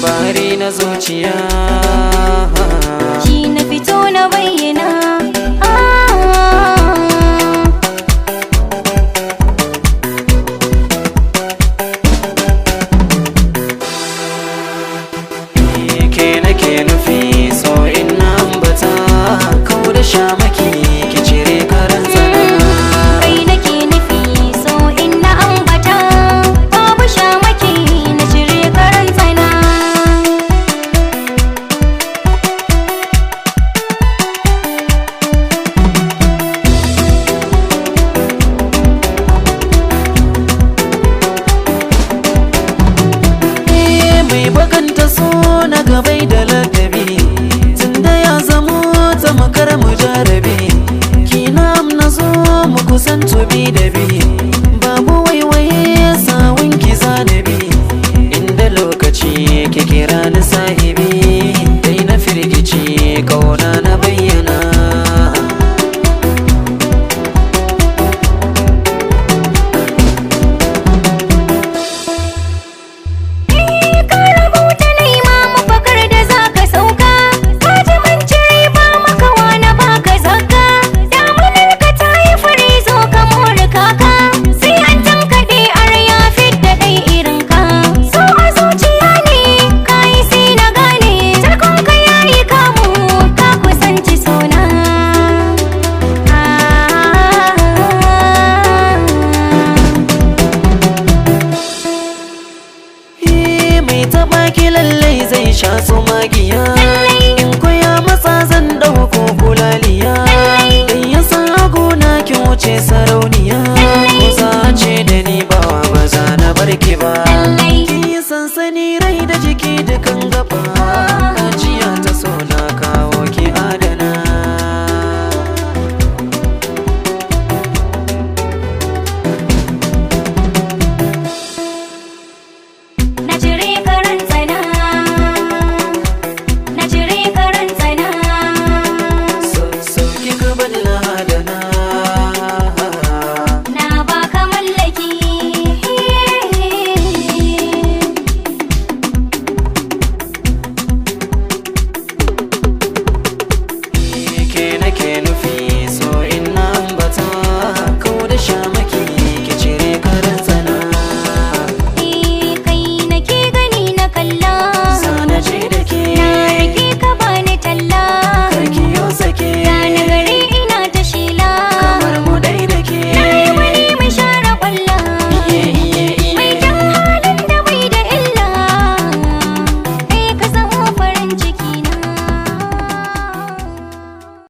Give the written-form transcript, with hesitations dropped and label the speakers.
Speaker 1: labari na zuciya
Speaker 2: shi na fito na bayyana.
Speaker 1: ke nake nufi so in na ambata kau da shamaki ki cire karan tsana.
Speaker 2: Kai nake nufi so in na ambata babu shamaki na cire karan tsana.
Speaker 1: Mai bakanta so na gabai da ladabi tunda ya zamo ta makar mu jarabi kinam na zo mu kusanto bi da bi babu waiwaye sawun ki zanabi inda lokaci ke kira ni sahibi dai na firgici kauna na bayyana. Baki lallai zai sha su magiya in koya matsa zan dauko kulaliya dan ya san agona ki wuce sarauniya ko sace da ni ba za na barki ba ki sansani rai da jiki dukan gaba